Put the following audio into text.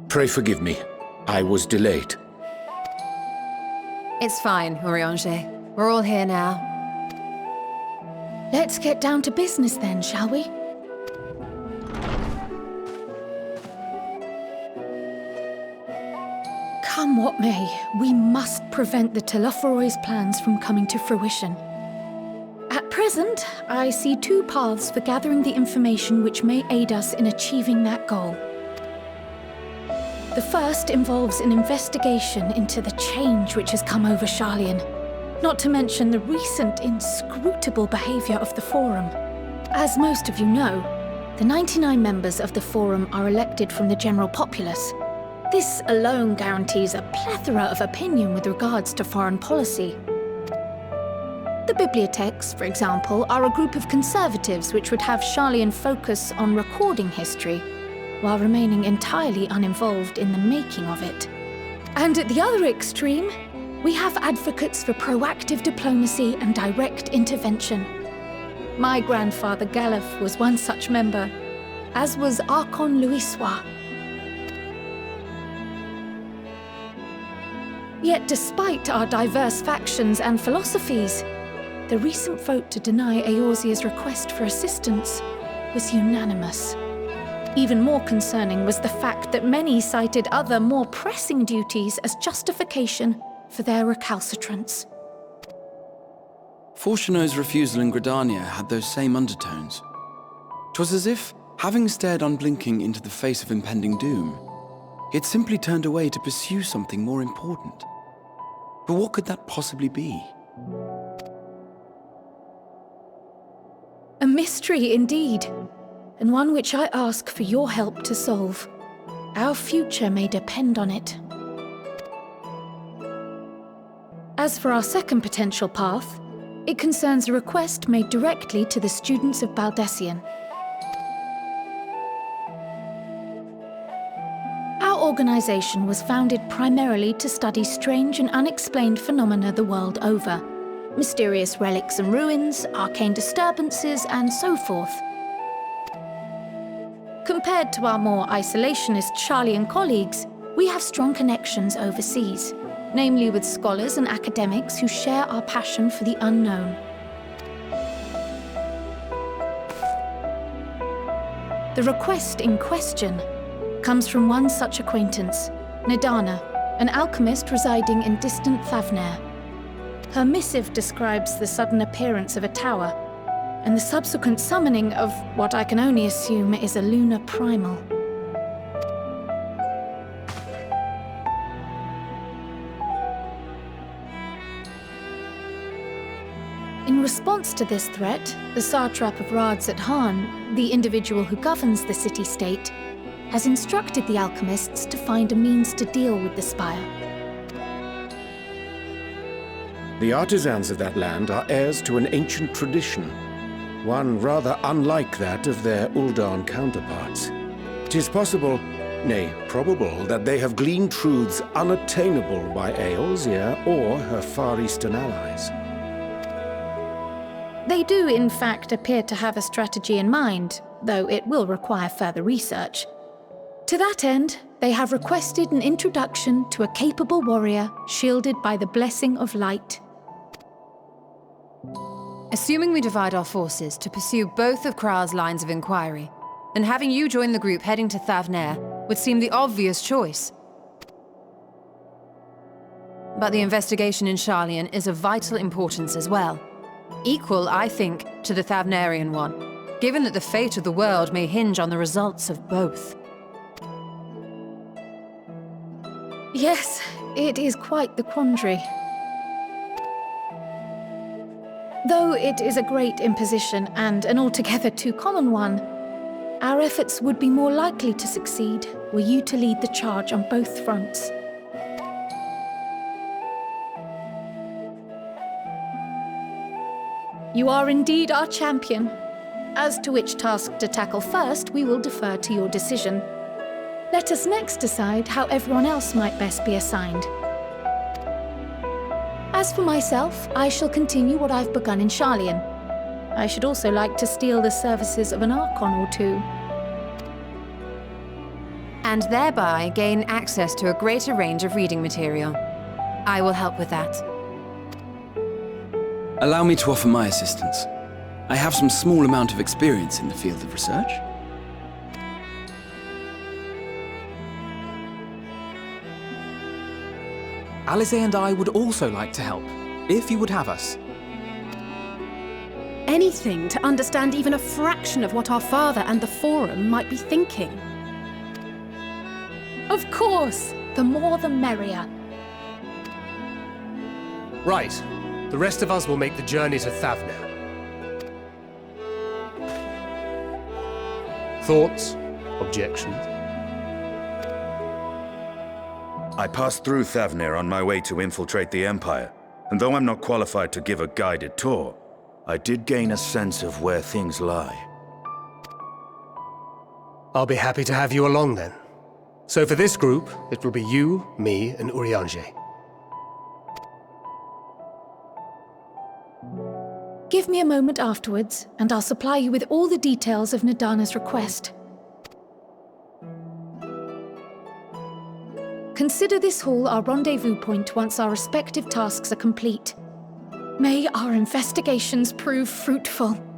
Pray forgive me. I was delayed. It's fine, Eorzea. We're all here now. Let's get down to business then, shall we? Come what may, we must prevent the Telophoroid's plans from coming to fruition. At present, I see two paths for gathering the information which may aid us in achieving that goal. The first involves an investigation into the change which has come over Sharlayan, not to mention the recent inscrutable behavior of the Forum. As most of you know, the 99 members of the Forum are elected from the general populace. This alone guarantees a plethora of opinion with regards to foreign policy. The bibliotheques, for example, are a group of conservatives which would have Sharlayan focus on recording history, while remaining entirely uninvolved in the making of it. And at the other extreme, we have advocates for proactive diplomacy and direct intervention. My grandfather Galef was one such member, as was Archon Louisois. Yet despite our diverse factions and philosophies, the recent vote to deny Eorzea's request for assistance was unanimous. Even more concerning was the fact that many cited other, more pressing duties as justification for their recalcitrance. Fortuno's refusal in Gridania had those same undertones. 'Twas as if, having stared unblinking into the face of impending doom, he had simply turned away to pursue something more important. But what could that possibly be? A mystery indeed, and one which I ask for your help to solve. Our future may depend on it. As for our second potential path, it concerns a request made directly to the students of Baldesion. Our organization was founded primarily to study strange and unexplained phenomena the world over. Mysterious relics and ruins, arcane disturbances, and so forth. Compared to our more isolationist Sharlayan colleagues, we have strong connections overseas, namely with scholars and academics who share our passion for the unknown. The request in question comes from one such acquaintance, Nidana, an alchemist residing in distant Thavnair. Her missive describes the sudden appearance of a tower, and the subsequent summoning of what I can only assume is a lunar primal. In response to this threat, the satrap of Rads at Han, the individual who governs the city-state, has instructed the alchemists to find a means to deal with the spire. The artisans of that land are heirs to an ancient tradition, one rather unlike that of their Uldan counterparts. 'Tis possible, nay, probable, that they have gleaned truths unattainable by Eorzea or her Far Eastern allies. They do, in fact, appear to have a strategy in mind, though it will require further research. To that end, they have requested an introduction to a capable warrior shielded by the blessing of light. Assuming we divide our forces to pursue both of Kral's lines of inquiry, then having you join the group heading to Thavnair would seem the obvious choice. But the investigation in Sharlayan is of vital importance as well. Equal, I think, to the Thavnairian one, given that the fate of the world may hinge on the results of both. Yes, it is quite the quandary. Though it is a great imposition and an altogether too common one, our efforts would be more likely to succeed were you to lead the charge on both fronts. You are indeed our champion. As to which task to tackle first, we will defer to your decision. Let us next decide how everyone else might best be assigned. As for myself, I shall continue what I've begun in Sharlayan. I should also like to steal the services of an Archon or two. and thereby gain access to a greater range of reading material. I will help with that. Allow me to offer my assistance. I have some small amount of experience in the field of research. Alize and I would also like to help, if you would have us. Anything to understand even a fraction of what our father and the Forum might be thinking. Of course! The more the merrier. Right. The rest of us will make the journey to Thavner. Thoughts? Objections? I passed through Thavner on my way to infiltrate the Empire, and though I'm not qualified to give a guided tour, I did gain a sense of where things lie. I'll be happy to have you along then. So for this group, it will be you, me, and Urianger. Give me a moment afterwards, and I'll supply you with all the details of Nadana's request. Consider this hall our rendezvous point once our respective tasks are complete. May our investigations prove fruitful.